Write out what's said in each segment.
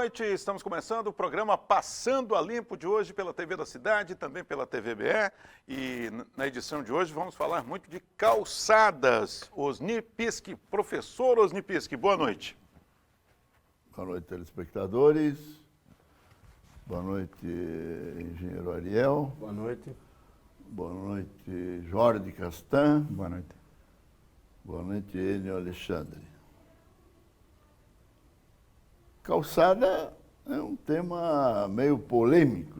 noite. Estamos começando o programa Passando a Limpo de hoje pela TV da Cidade, também pela TVBE. E na edição de hoje vamos falar muito de calçadas. Osni Pisque, professor Osni Pisque, boa noite. Boa noite, telespectadores. Boa noite, engenheiro Ariel. Boa noite. Boa noite, Jorge Castan. Boa noite. Boa noite, Enio Alexandre. Calçada é um tema meio polêmico,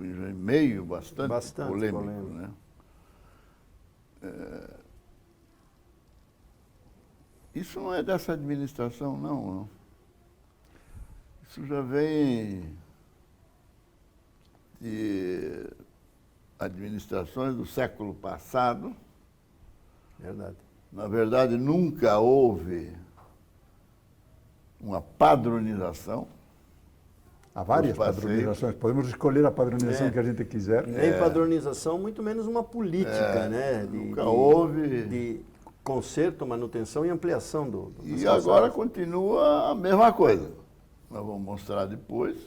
bastante polêmico, né? Isso não é dessa administração, não. Isso já vem de administrações do século passado. Verdade. Na verdade, nunca houve uma padronização. Há várias padronizações. Podemos escolher a padronização que a gente quiser. Nem padronização, muito menos uma política, né? Nunca houve. De conserto, manutenção e ampliação das E calçadas. agora continua a mesma coisa. Nós vamos mostrar depois.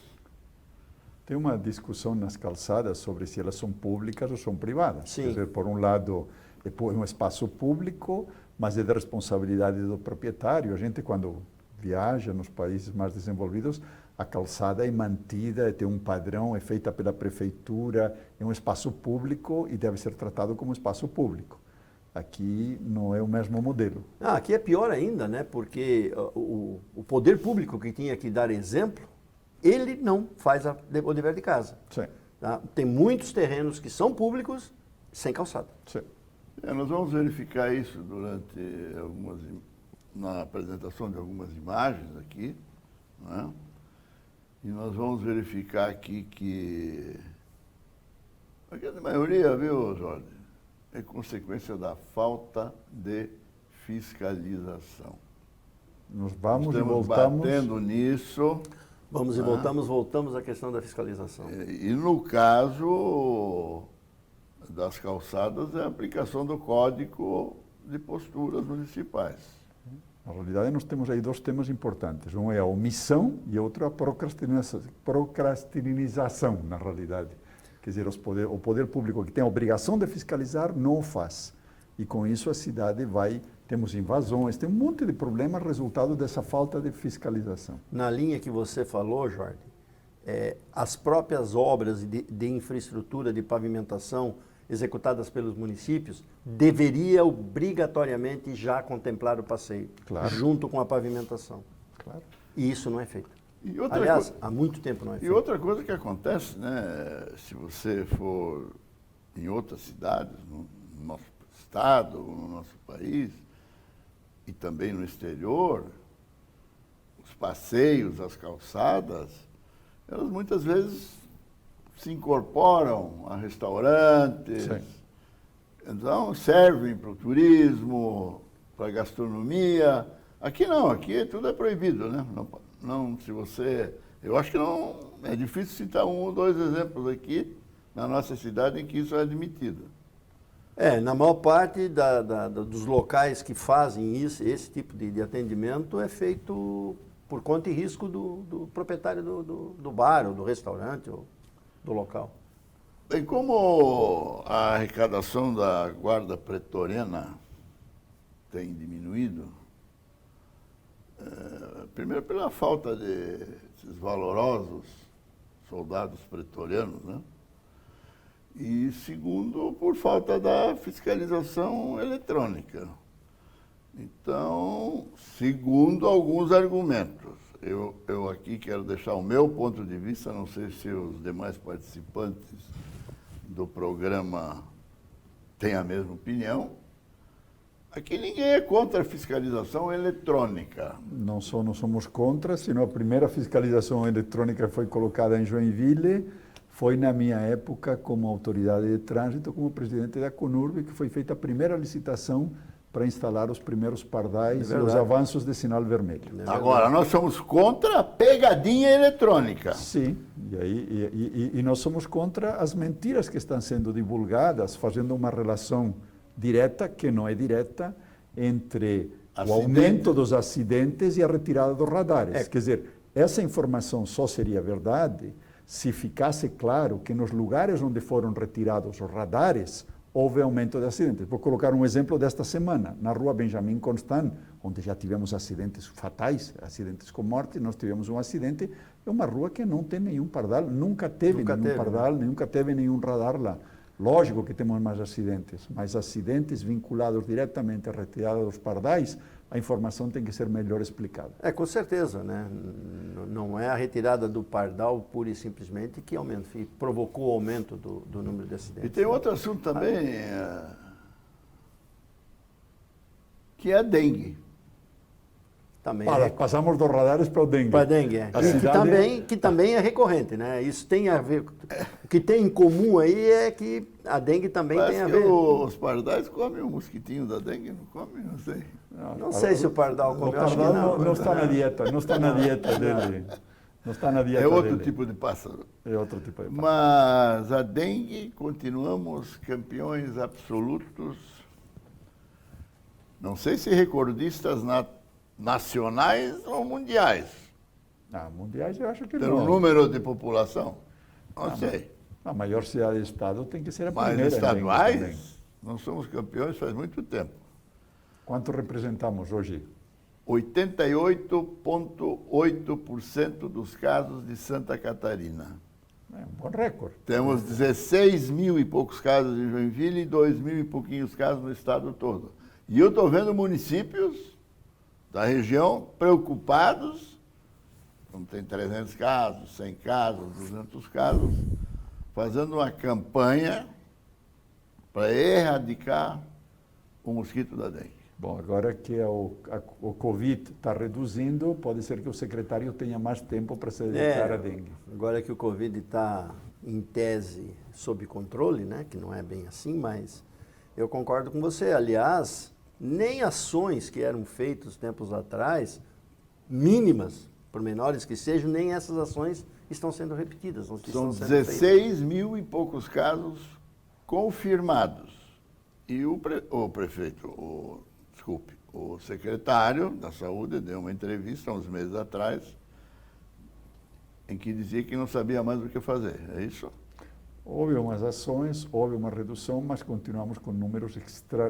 Tem uma discussão nas calçadas sobre se elas são públicas ou são privadas. Sim. Quer dizer, por um lado, é um espaço público, mas é da responsabilidade do proprietário. A gente, quando viaja nos países mais desenvolvidos, a calçada é mantida, tem um padrão, é feita pela prefeitura, é um espaço público e deve ser tratado como espaço público. Aqui não é o mesmo modelo. Aqui é pior ainda, né? Porque o poder público que tinha que dar exemplo, ele não faz o dever de casa. Sim. Tá? Tem muitos terrenos que são públicos sem calçada. Sim. Nós vamos verificar isso na apresentação de algumas imagens aqui, né? E nós vamos verificar aqui que a grande maioria, viu, Jorge, é consequência da falta de fiscalização. Nós vamos e Estamos voltamos. batendo nisso. Vamos e voltamos à questão da fiscalização. E no caso das calçadas, é a aplicação do Código de Posturas Municipais. Na realidade, nós temos aí dois temas importantes. Um é a omissão e outro a procrastinização, na realidade. Quer dizer, o poder público que tem a obrigação de fiscalizar não o faz. E com isso a cidade temos invasões, tem um monte de problemas resultado dessa falta de fiscalização. Na linha que você falou, Jorge, as próprias obras de infraestrutura, de pavimentação executadas pelos municípios, deveria obrigatoriamente já contemplar o passeio, Claro. junto com a pavimentação. Claro. E isso não é feito. E outra Aliás, há muito tempo não é E feito. outra coisa que acontece, né, se você for em outras cidades, no nosso estado, no nosso país, e também no exterior, os passeios, as calçadas, elas muitas vezes se incorporam a restaurantes, Sim. então servem para o turismo, para a gastronomia. Aqui não, aqui tudo é proibido, né? Não, se você... Eu acho que não... É difícil citar um ou dois exemplos aqui na nossa cidade em que isso é admitido. Na maior parte dos locais que fazem esse tipo de atendimento é feito por conta e risco do proprietário do bar, ou do restaurante, ou do local. Bem, como a arrecadação da Guarda Pretoriana tem diminuído, primeiro pela falta desses valorosos soldados pretorianos, né? E segundo, por falta da fiscalização eletrônica. Então, segundo alguns argumentos, eu aqui quero deixar o meu ponto de vista, não sei se os demais participantes do programa têm a mesma opinião. Aqui ninguém é contra a fiscalização eletrônica. Não só não somos contra, senão a primeira fiscalização eletrônica que foi colocada em Joinville foi na minha época como autoridade de trânsito, como presidente da Conurb, que foi feita a primeira licitação para instalar os primeiros pardais e os avanços de sinal vermelho. Agora, nós somos contra a pegadinha eletrônica. Sim, e nós somos contra as mentiras que estão sendo divulgadas, fazendo uma relação direta, que não é direta, entre o aumento dos acidentes e a retirada dos radares. Quer dizer, essa informação só seria verdade se ficasse claro que nos lugares onde foram retirados os radares, houve aumento de acidentes. Vou colocar um exemplo desta semana. Na rua Benjamin Constant, onde já tivemos acidentes fatais, acidentes com morte, nós tivemos um acidente. É uma rua que não tem nenhum pardal, nunca teve nenhum pardal, nunca teve nenhum radar lá. Lógico que temos mais acidentes, mas acidentes vinculados diretamente à retirada dos pardais, a informação tem que ser melhor explicada. Com certeza, né? Não é a retirada do pardal pura e simplesmente que provocou o aumento do número de acidentes. E tem outro assunto também, que é a dengue. Também Passamos dos radares para o dengue. Para a dengue, que também é recorrente, né? Isso tem a ver. O que tem em comum aí é que a dengue também tem a ver. Os pardais comem o mosquitinho da dengue, não comem? Não sei. Não sei se o pardal come, eu acho que não. Não está na dieta, não está na dieta dele. Não está na dieta É outro dele. tipo de pássaro. É outro tipo de pássaro. Mas a dengue, continuamos campeões absolutos. Não sei se recordistas nacionais ou mundiais. Mundiais eu acho que Pelo não. número de população? Não sei. A maior cidade do estado tem que ser a Mas primeira. estaduais, não somos campeões faz muito tempo. Quanto representamos hoje? 88,8% dos casos de Santa Catarina. É um bom recorde. Temos 16 mil e poucos casos em Joinville e 2 mil e pouquinhos casos no estado todo. E eu estou vendo municípios da região preocupados, como tem 300 casos, 100 casos, 200 casos, fazendo uma campanha para erradicar o mosquito da dengue. Bom, agora que o Covid está reduzindo, pode ser que o secretário tenha mais tempo para se dedicar à dengue. Agora que o Covid está, em tese, sob controle, né? Que não é bem assim, mas eu concordo com você. Aliás, nem ações que eram feitas tempos atrás, mínimas, por menores que sejam, nem essas ações estão sendo repetidas. São 16 mil e poucos casos confirmados. E o secretário da Saúde deu uma entrevista há uns meses atrás em que dizia que não sabia mais o que fazer. É isso? Houve umas ações, houve uma redução, mas continuamos com números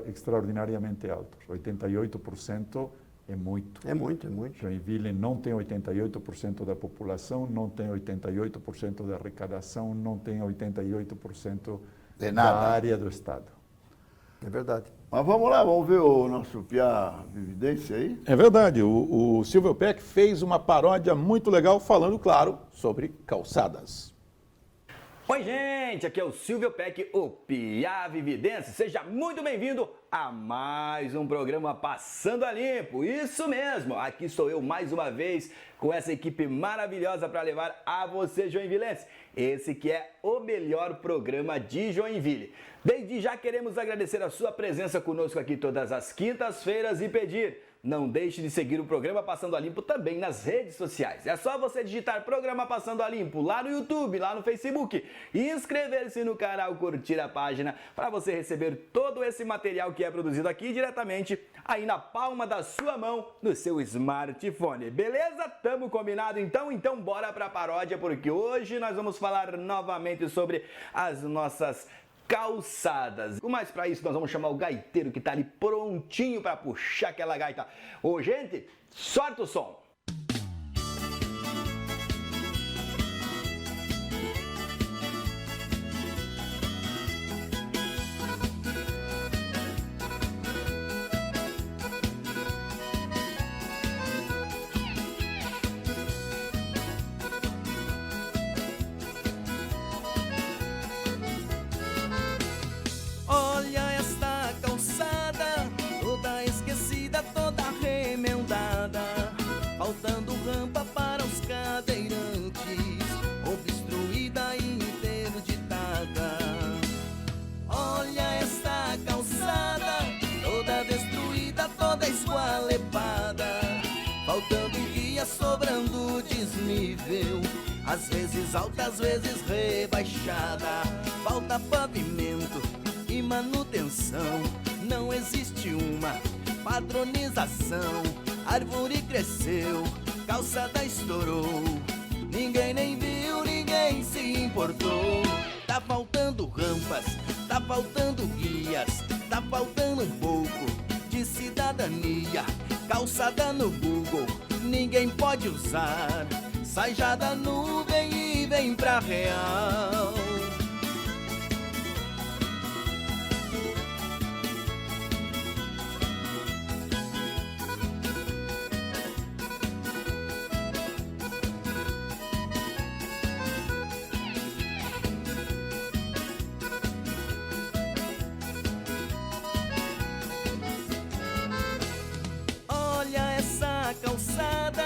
extraordinariamente altos. 88% é muito. É muito, é muito. Joinville não tem 88% da população, não tem 88% da arrecadação, não tem 88% da área do estado. É verdade. Mas vamos lá, vamos ver o nosso Piá Vividência aí? É verdade, o Silvio Peck fez uma paródia muito legal falando, claro, sobre calçadas. Oi, gente, aqui é o Silvio Peck, o Piá Vividense. Seja muito bem-vindo a mais um programa Passando a Limpo. Isso mesmo, aqui sou eu mais uma vez com essa equipe maravilhosa para levar a você, joinvilense, esse que é o melhor programa de Joinville. Desde já queremos agradecer a sua presença conosco aqui todas as quintas-feiras e pedir: não deixe de seguir o programa Passando a Limpo também nas redes sociais. É só você digitar Programa Passando a Limpo lá no YouTube, lá no Facebook, e inscrever-se no canal, curtir a página, para você receber todo esse material que é produzido aqui diretamente aí na palma da sua mão, no seu smartphone. Beleza? Tamo combinado então? Então bora pra paródia, porque hoje nós vamos falar novamente sobre as nossas calçadas. Mas para isso nós vamos chamar o gaiteiro que está ali prontinho para puxar aquela gaita. Ô, gente, sorte o som! Olha esta calçada, toda esquecida, toda remendada, faltando rampa para os cadeirantes, obstruída e interditada. Olha esta calçada, toda destruída, toda esqualepada, faltando guia, sobrando desnível, às vezes alta, às vezes rebaixada, falta pavimento e manutenção, não existe uma padronização. Árvore cresceu, calçada estourou. Ninguém nem viu, ninguém se importou. Tá faltando rampas, tá faltando guias, tá faltando um pouco de cidadania. Calçada no Google, ninguém pode usar. Sai já da nuvem e vem pra real. Olha essa calçada,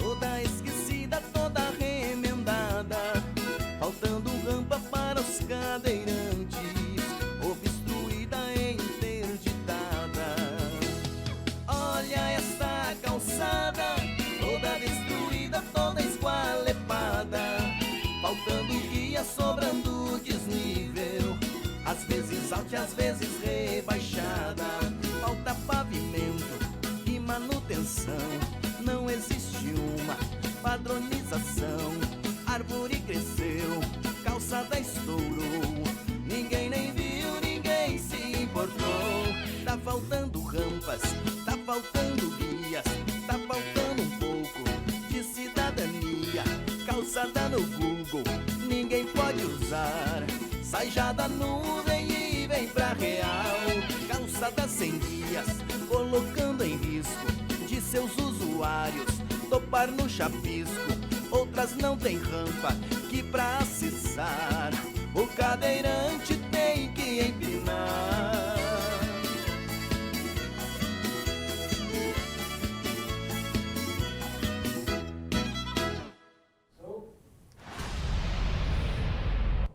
toda esquecida, toda remendada, faltando rampa para os cadeirantes, obstruída e interditada. Olha essa calçada, toda destruída, toda esqualepada, faltando guia, sobrando desnível, às vezes alta e às vezes rebaixada. Falta pavimento e manutenção, não existe uma padronização. Árvore cresceu, calçada estourou, ninguém nem viu, ninguém se importou. Tá faltando rampas, tá faltando guias, tá faltando um pouco de cidadania. Calçada no Google, ninguém pode usar. Sai já da nuvem e vem pra real. Calçada sem guias, colocando em risco de seus usuários topar no chapisco. Outras não tem rampa que pra acessar o cadeirante tem que empinar.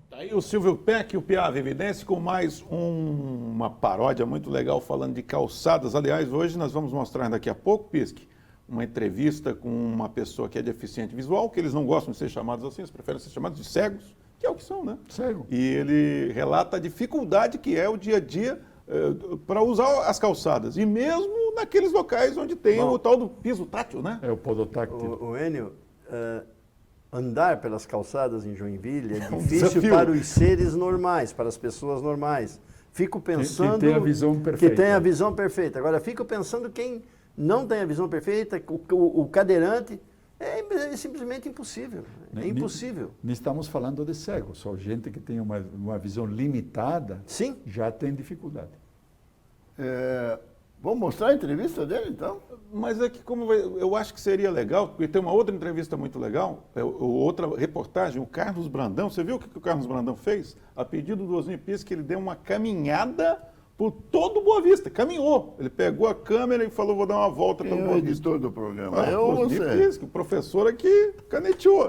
Tá aí o Silvio Peck e o Piá Vividência com mais uma paródia muito legal falando de calçadas. Aliás, hoje nós vamos mostrar daqui a pouco, Pisque, uma entrevista com uma pessoa que é deficiente visual, que eles não gostam de ser chamados assim, eles preferem ser chamados de cegos, que é o que são, né? Cego. E ele relata a dificuldade que é o dia a dia para usar as calçadas, e mesmo naqueles locais onde tem o tal do piso tátil, né? É o podotáctil. O Enio, andar pelas calçadas em Joinville é um difícil desafio. para os seres normais, para as pessoas normais. Fico pensando... tem a visão Que perfeita. tem a visão perfeita. Agora, fico pensando quem não tem a visão perfeita, o cadeirante, é simplesmente impossível. É impossível. Não estamos falando de cegos, só gente que tem uma visão limitada Sim. já tem dificuldade. Vamos mostrar a entrevista dele, então? Mas é que eu acho que seria legal, porque tem uma outra entrevista muito legal, outra reportagem, o Carlos Brandão. Você viu o que o Carlos Brandão fez? A pedido do Osni Pisque, ele deu uma caminhada por todo Boa Vista, caminhou. Ele pegou a câmera e falou, vou dar uma volta pelo Quem é o Boa Vista. editor do programa? Eu o ou Osni você? Pisque, o professor aqui caneteou.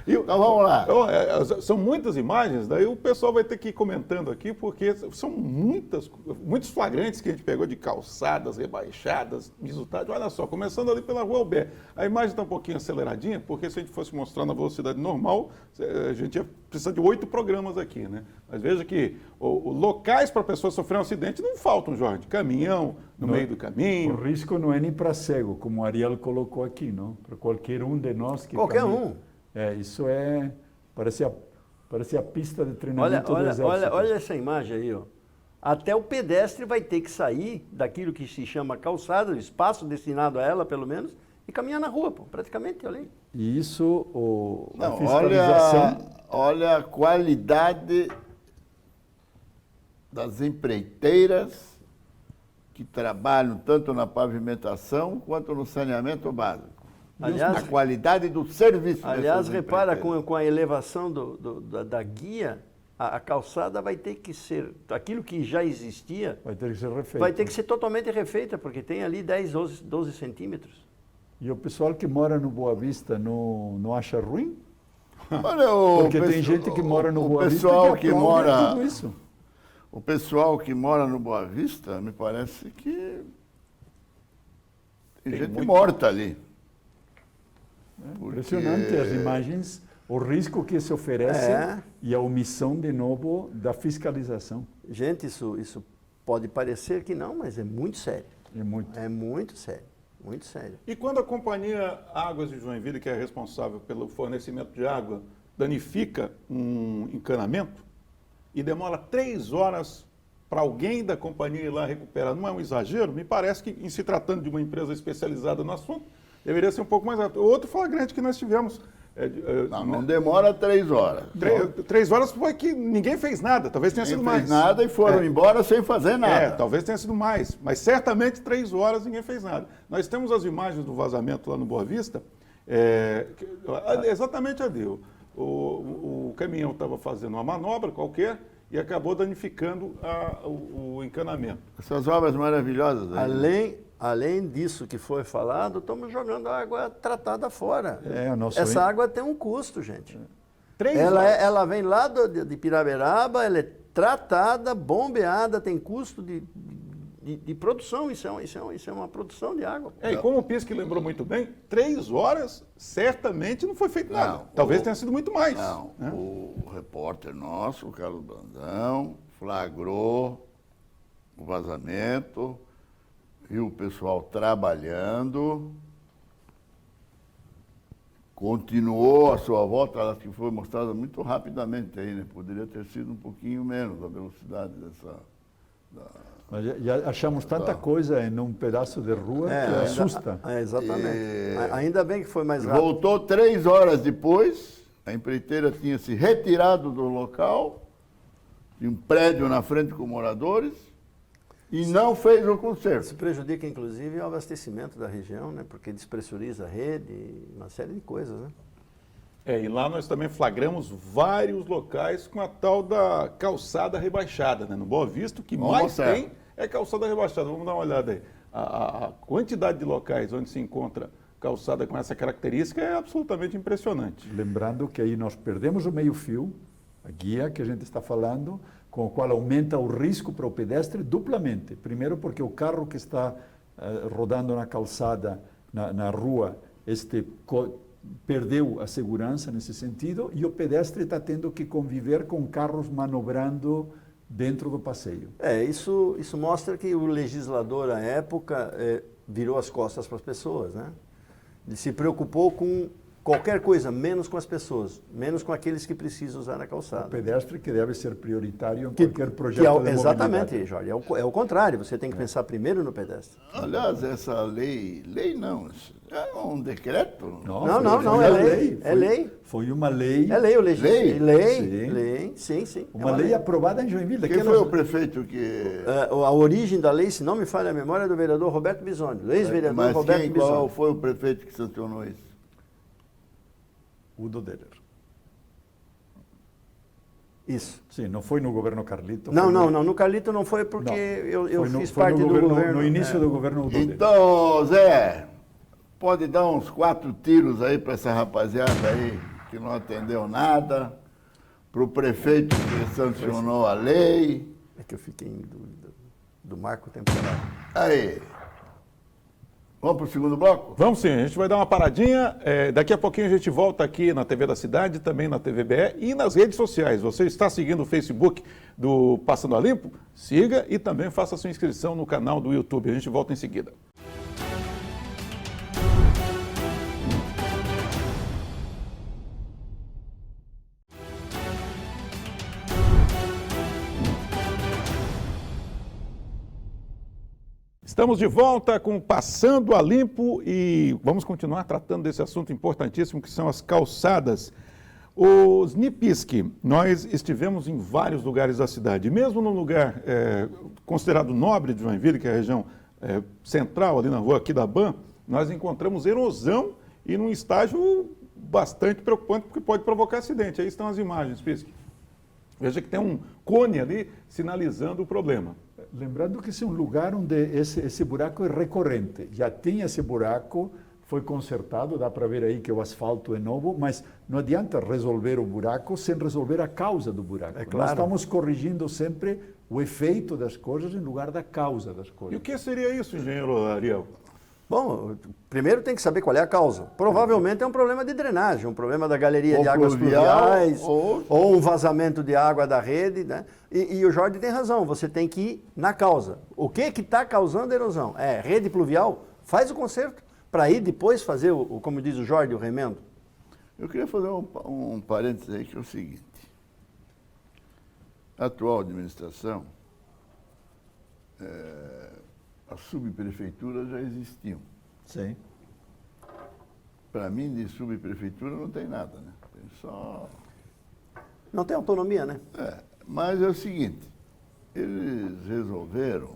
Então vamos lá. São muitas imagens, daí o pessoal vai ter que ir comentando aqui, porque são muitos flagrantes que a gente pegou de calçadas rebaixadas, resultado. Olha só, começando ali pela Rua Albé. A imagem está um pouquinho aceleradinha, porque se a gente fosse mostrar na velocidade normal, a gente ia precisar de 8 programas aqui, né? Mas veja que locais para a pessoa sofrer um acidente não faltam, Jorge. Caminhão no meio do O caminho. risco não é nem para cego, como o Ariel colocou aqui, não? Para qualquer um de nós que Qualquer caminha. um. Isso parece a pista de treinamento do exército. Olha essa imagem aí, ó. Até o pedestre vai ter que sair daquilo que se chama calçada, o espaço destinado a ela, pelo menos, e caminhar na rua, pô, praticamente ali. E isso, a Não, fiscalização... olha a qualidade das empreiteiras que trabalham tanto na pavimentação quanto no saneamento básico. Aliás- a qualidade do serviço. Aliás, dessas repara, empreiteiras. com a elevação da guia, a calçada vai ter que ser, aquilo que já existia, vai ter que ser refeito. vai ter que ser totalmente refeita, porque tem ali 10, 12 centímetros. E o pessoal que mora no Boa Vista não acha ruim? Olha, Porque tem gente que mora no Boa Vista pessoal que que aplaude mora tudo isso. O pessoal que mora no Boa Vista, me parece que tem gente morta ali. Porque- Impressionante as imagens, o risco que se oferece É. e a omissão, de novo, da fiscalização. Gente, isso pode parecer que não, mas é muito sério. É muito. É muito sério. muito séria. E quando a companhia Águas de Joinville, que é responsável pelo fornecimento de água, danifica um encanamento e demora 3 horas para alguém da companhia ir lá recuperar, não é um exagero? Me parece que, em se tratando de uma empresa especializada no assunto, deveria ser um pouco mais rápido. Outro flagrante que nós tivemos... Não demora 3 horas. 3 horas foi que ninguém fez nada, talvez tenha sido mais. Não fez nada e foram embora sem fazer nada. Talvez tenha sido mais, mas certamente 3 horas ninguém fez nada. Nós temos as imagens do vazamento lá no Boa Vista, exatamente ali. O caminhão estava fazendo uma manobra qualquer e acabou danificando o encanamento. Essas obras maravilhosas aí. Além disso que foi falado, estamos jogando água tratada fora. Essa água tem um custo, gente. 3 horas. Ela vem lá de Piraberaba, ela é tratada, bombeada, tem custo de produção. Isso é uma produção de água. E como o Pisque lembrou muito bem, 3 horas certamente não foi feito nada. Talvez tenha sido muito mais. Não, né? O repórter nosso, o Carlos Brandão, flagrou o vazamento, viu o pessoal trabalhando, continuou a sua volta, ela que foi mostrada muito rapidamente aí, né? Poderia ter sido um pouquinho menos a velocidade dessa... Mas já achamos tanta coisa em um pedaço de rua que assusta. Exatamente. Ainda bem que foi mais rápido. Voltou 3 horas depois, a empreiteira tinha se retirado do local, tinha um prédio na frente com moradores, e não fez o conserto. Isso prejudica, inclusive, o abastecimento da região, né? Porque despressuriza a rede, uma série de coisas, né? E lá nós também flagramos vários locais com a tal da calçada rebaixada, né? No Boa Vista, o que mais tem é calçada rebaixada. Vamos dar uma olhada aí. A quantidade de locais onde se encontra calçada com essa característica é absolutamente impressionante. Lembrando que aí nós perdemos o meio-fio, a guia que a gente está falando, com o qual aumenta o risco para o pedestre duplamente. Primeiro porque o carro que está rodando na calçada, na rua, perdeu a segurança nesse sentido e o pedestre está tendo que conviver com carros manobrando dentro do passeio. Isso mostra que o legislador, à época, virou as costas para as pessoas, né? Ele se preocupou com qualquer coisa, menos com as pessoas, menos com aqueles que precisam usar a calçada. O pedestre que deve ser prioritário em qualquer projeto de mobilidade. Exatamente, Jorge. É o contrário, você tem que pensar primeiro no pedestre. Aliás, essa lei não, é um decreto? Não, é lei. É lei. Foi uma lei. É lei, o legislativo. Sim. Lei, sim. Uma lei aprovada em Joinville. Quem foi o prefeito que... A origem da lei, se não me falha a memória, é do vereador Roberto Bisoni, ex-vereador Roberto Bisoni. Qual foi o prefeito que sancionou isso? Udo Deller. Isso. Sim, não foi no governo Carlito. Não, no Carlito não foi porque eu fiz parte do governo. No início do governo Udo Deller. Então, Zé, pode dar uns 4 tiros aí para essa rapaziada aí que não atendeu nada, para o prefeito que sancionou a lei. É que eu fiquei em dúvida do marco temporal. Aí. Vamos para o segundo bloco? Vamos sim, a gente vai dar uma paradinha. Daqui a pouquinho a gente volta aqui na TV da Cidade, também na TVBE e nas redes sociais. Você está seguindo o Facebook do Passando a Limpo? Siga e também faça sua inscrição no canal do YouTube. A gente volta em seguida. Estamos de volta com Passando a Limpo e vamos continuar tratando desse assunto importantíssimo que são as calçadas. Os Nipisque, nós estivemos em vários lugares da cidade, mesmo no lugar considerado nobre de Joinville, que é a região central, ali na rua Aquidabã, nós encontramos erosão e num estágio bastante preocupante, porque pode provocar acidente. Aí estão as imagens, Pisque. Veja que tem um cone ali sinalizando o problema. Lembrando que esse é um lugar onde esse buraco é recorrente. Já tinha esse buraco, foi consertado, dá para ver aí que o asfalto é novo, mas não adianta resolver o buraco sem resolver a causa do buraco. É claro. Nós estamos corrigindo sempre o efeito das coisas em lugar da causa das coisas. E o que seria isso, engenheiro Ariel? Bom, primeiro tem que saber qual é a causa. Provavelmente é um problema de drenagem, um problema da galeria de águas pluviais, ou um vazamento de água da rede, né? E o Jorge tem razão, você tem que ir na causa. O que está causando a erosão? É rede pluvial? Faz o conserto. para ir depois fazer, como diz o Jorge, o remendo? Eu queria fazer um parênteses aí, que é o seguinte. A atual administração, as subprefeituras já existiam. Sim. Para mim, de subprefeitura não tem nada, né? Tem só... Não tem autonomia, né? Mas é o seguinte, eles resolveram,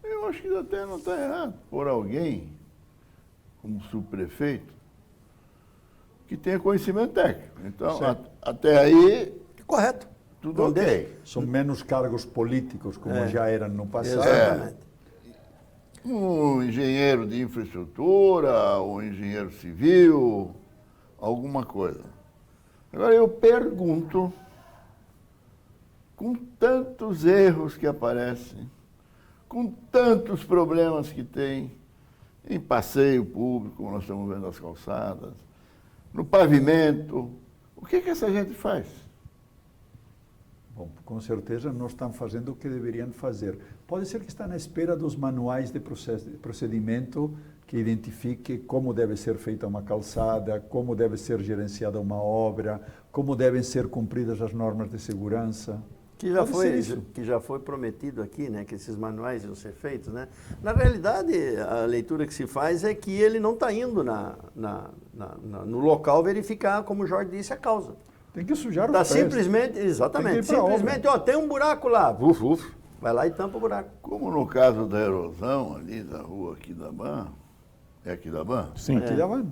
eu acho que até não está errado, por alguém, como subprefeito, que tenha conhecimento técnico. Então, até aí, Correto. tudo Não ok. São menos cargos políticos, como já eram no passado. Exatamente. Um engenheiro de infraestrutura, um engenheiro civil, alguma coisa. Agora eu pergunto, com tantos erros que aparecem, com tantos problemas que tem em passeio público, como nós estamos vendo as calçadas, no pavimento, o que essa gente faz? Bom, com certeza não estão fazendo o que deveriam fazer. Pode ser que estão à espera dos manuais de procedimento que identifique como deve ser feita uma calçada, como deve ser gerenciada uma obra, como devem ser cumpridas as normas de segurança. Que já, Pode ser isso. que já foi prometido aqui, né, que esses manuais iam ser feitos, né? Na realidade, a leitura que se faz é que ele não está indo no local verificar, como o Jorge disse, a causa. Tem que sujar os Está pés. simplesmente, exatamente, Tem que ir pra simplesmente, ó, tem um buraco lá, vai lá e tampa o buraco. Como no caso da erosão ali da rua Aquidabã, é Aquidabã? Sim. Aqui já vai.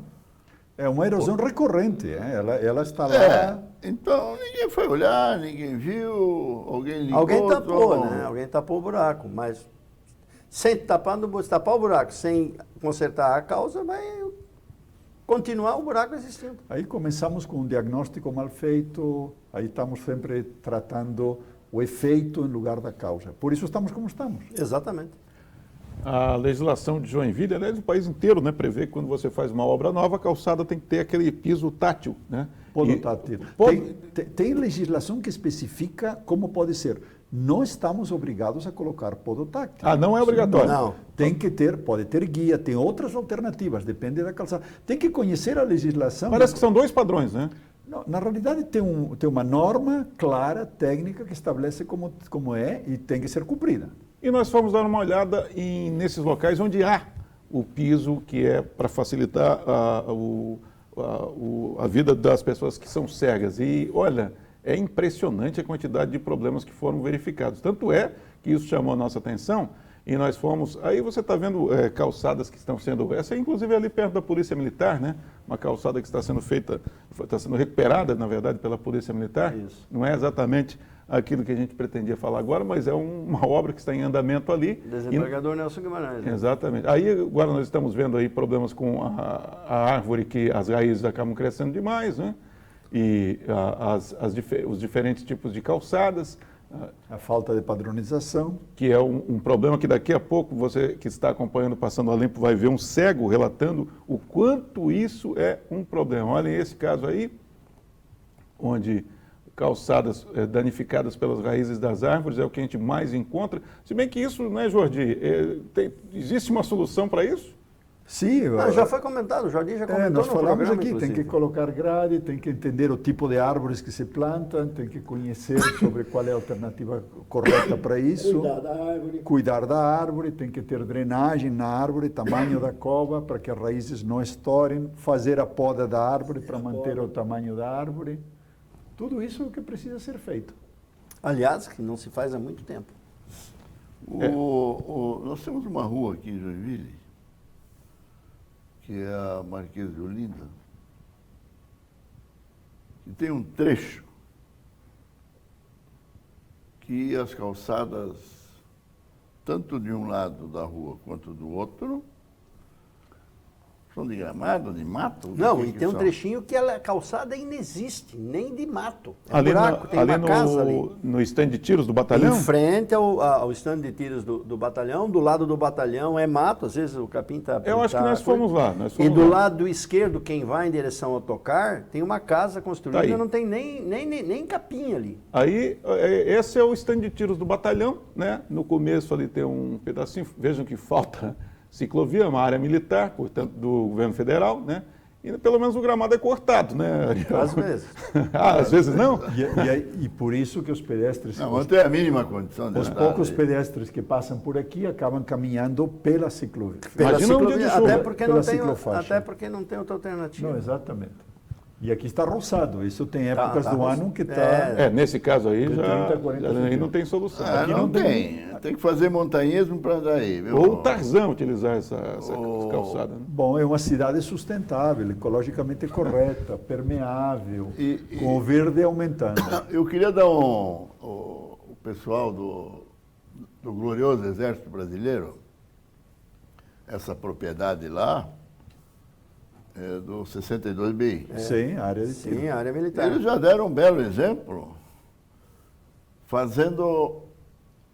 É uma erosão recorrente, ela está lá. Então ninguém foi olhar, ninguém viu, alguém ligou. Alguém tapou, né? Alguém tapou o buraco, mas sem tapar o buraco, sem consertar a causa, vai continuar o buraco existindo. Aí começamos com um diagnóstico mal feito, aí estamos sempre tratando o efeito em lugar da causa. Por isso estamos como estamos. Exatamente. A legislação de Joinville, aliás, o país inteiro, né, prevê que quando você faz uma obra nova, a calçada tem que ter aquele piso tátil, né? Podotátil. Tem legislação que especifica como pode ser. Não estamos obrigados a colocar podotátil. Ah, não é obrigatório? Não. Tem que ter, pode ter guia, tem outras alternativas, depende da calçada. Tem que conhecer a legislação. Parece que são dois padrões, né? Não, na realidade tem uma norma clara, técnica, que estabelece como é e tem que ser cumprida. E nós fomos dar uma olhada nesses locais onde há o piso que é para facilitar a vida das pessoas que são cegas. E, olha, é impressionante a quantidade de problemas que foram verificados. Tanto é que isso chamou a nossa atenção e nós fomos... Aí você está vendo calçadas que estão sendo... Essa é inclusive ali perto da Polícia Militar, né? Uma calçada que está sendo feita, está sendo recuperada, na verdade, pela Polícia Militar. Isso. Não é exatamente aquilo que a gente pretendia falar agora, mas é uma obra que está em andamento ali. Desembargador Nelson Guimarães. Né? Exatamente. Aí agora nós estamos vendo aí problemas com a árvore, que as raízes acabam crescendo demais, né? E os diferentes tipos de calçadas, A falta de padronização. que é um problema que daqui a pouco você que está acompanhando Passando a Limpo vai ver um cego relatando o quanto isso é um problema. Olhem esse caso aí, onde calçadas danificadas pelas raízes das árvores é o que a gente mais encontra. Se bem que isso, né, Jordi, existe uma solução para isso? Sim, Já foi comentado, o Jordi já comentou nós no falamos programa, aqui, inclusive. tem que colocar grade, tem que entender o tipo de árvores que se plantam, tem que conhecer sobre qual é a alternativa correta para isso. Cuidar da árvore, tem que ter drenagem na árvore, tamanho da cova para que as raízes não estourem, fazer a poda da árvore para manter o tamanho da árvore. Tudo isso é o que precisa ser feito. Aliás, que não se faz há muito tempo. Nós temos uma rua aqui em Joinville, que é a Marquês de Olinda, que tem um trecho que as calçadas, tanto de um lado da rua quanto do outro, são de gramado, de mato? Não, O que e que tem um são? trechinho que a calçada inexiste, nem de mato. É Ali, buraco, tem uma casa ali. no stand de tiros do batalhão? Em frente ao stand de tiros do batalhão, do lado do batalhão é mato, às vezes o capim está... Eu acho que nós fomos lá. E do lado esquerdo, quem vai em direção ao Tocar, tem uma casa construída, Tá aí. não tem nem capim ali. Aí, esse é o stand de tiros do batalhão, né? No começo ali tem um pedacinho, vejam que falta ciclovia, uma área militar, portanto, do governo federal, né? E pelo menos o gramado é cortado, né, Ariel? Às vezes. Ah, às vezes não? E por isso que os pedestres, Não, não tem a mínima condição de os andar poucos aí. pedestres que passam por aqui acabam caminhando pela ciclovia. Pela Imagina um dia de ciclovia, chuva. Pela ciclofaixa. até porque não tem outra alternativa. Não, exatamente. E aqui está roçado. Isso tem épocas tá do roçado. ano que está... É, nesse caso aí De já, 30 a 40 aí não centímetros. tem solução. Ah, Aqui não tem que fazer montanhismo para andar aí, viu? Ou Tarzan utilizar essa calçada. Né? Bom, é uma cidade sustentável, ecologicamente correta, permeável, E- com o verde aumentando. Eu queria dar o pessoal do glorioso Exército Brasileiro, essa propriedade lá, é do 62BI. Sim, a área de tiro. Sim, a área militar. Eles já deram um belo exemplo, fazendo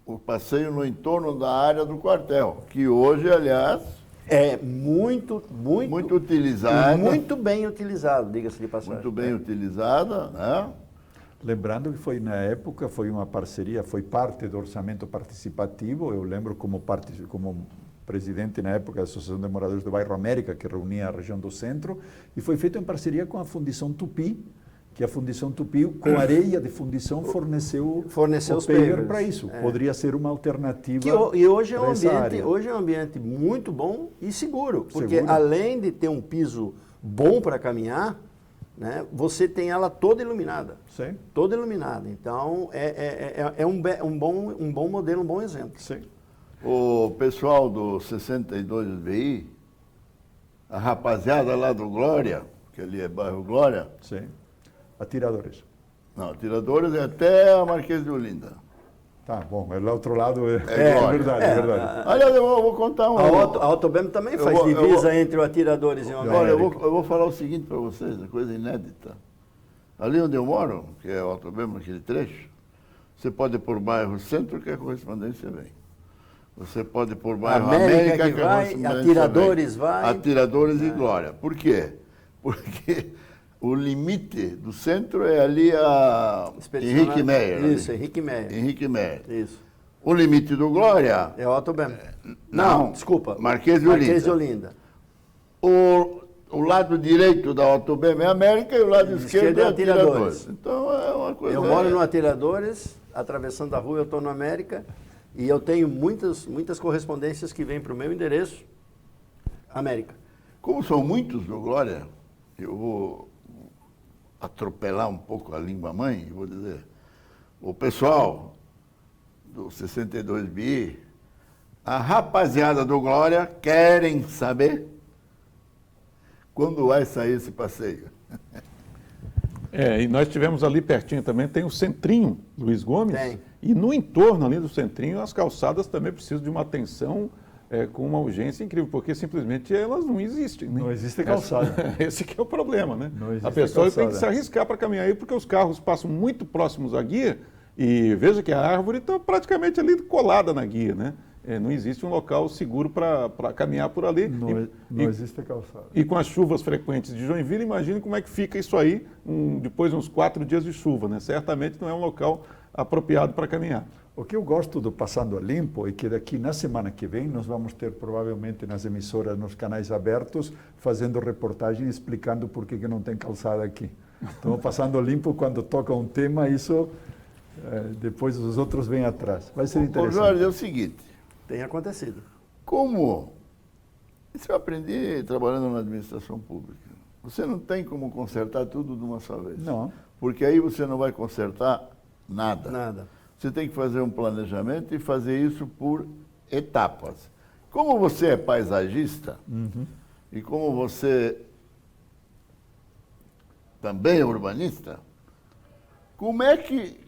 o passeio no entorno da área do quartel, que hoje, aliás, É muito muito utilizada, muito bem utilizado, diga-se de passagem. muito bem utilizada, né? Lembrando que foi na época, foi uma parceria, foi parte do orçamento participativo. Eu lembro como presidente na época da Associação de Moradores do Bairro América, que reunia a região do centro, e foi feito em parceria com a Fundição Tupi, que a Fundição Tupi, com areia de fundição, forneceu Forneceu os o paver pavers. para isso. É. Poderia ser uma alternativa. E hoje é, para essa área. hoje é um ambiente muito bom e seguro, porque Seguro. além de ter um piso bom para caminhar, né, você tem ela toda iluminada. Sim, Toda iluminada. Então, é um bom modelo, um bom exemplo. sim. O pessoal do 62BI, a rapaziada lá do Glória, que ali é bairro Glória, Sim. Atiradores. não, tiradores é até a Marquês de Olinda. Tá, bom, é lá outro lado é, glória. verdade, é verdade. Aliás, eu vou contar um... A Autobem também Eu faz vou- eu divisa vou- entre o Atiradores e o Olha, América. eu vou falar o seguinte para vocês, uma coisa inédita. Ali onde eu moro, que é o Autobem, naquele trecho, você pode ir por bairro Centro, que a correspondência vem. Você pode ir por bairro América que a vai, correspondência Atiradores vem. vai. Atiradores e Glória. Por quê? Porque o limite do centro é ali a Expedicionário. Henrique Meyer. ali. Isso, Henrique Meyer. Henrique Meyer. Isso. O limite do Glória, É o Autobem. não, Desculpa. Marquês de Marquês de Olinda. Olinda. o lado direito da Autobem é América e o lado esquerdo é Atiradores. Atiradores. Então é uma coisa... Eu moro no Atiradores, atravessando a rua, eu estou no América, e eu tenho muitas correspondências que vêm para o meu endereço, América. Como são muitos do Glória, eu vou atropelar um pouco a língua mãe e vou dizer, o pessoal do 62BI, a rapaziada do Glória querem saber quando vai sair esse passeio. É, e nós tivemos ali pertinho também, tem o Centrinho, Luiz Gomes. Tem. E no entorno ali do Centrinho, as calçadas também precisam de uma atenção com uma urgência incrível, porque simplesmente elas não existem. Né? Não existe calçada. Esse que é o problema, né? Não existe A pessoa tem que calçada. se arriscar para caminhar aí, porque os carros passam muito próximos à guia e veja que a árvore está praticamente ali colada na guia, né? Não existe um local seguro para caminhar por ali. Não existe calçada. E com as chuvas frequentes de Joinville, imagine como é que fica isso aí depois de uns 4 dias de chuva, né? Certamente não é um local apropriado para caminhar. O que eu gosto do Passando a Limpo é que daqui na semana que vem nós vamos ter provavelmente nas emissoras, nos canais abertos, fazendo reportagem explicando por que não tem calçada aqui. Então, Passando a Limpo, quando toca um tema, isso depois os outros vêm atrás. Vai ser Ô interessante. Jorge, é o seguinte, Tem acontecido. como isso eu aprendi trabalhando na administração pública. Você não tem como consertar tudo de uma só vez. Não. Porque aí você não vai consertar nada. Nada. Você tem que fazer um planejamento e fazer isso por etapas. Como você é paisagista e como você também é urbanista, como é que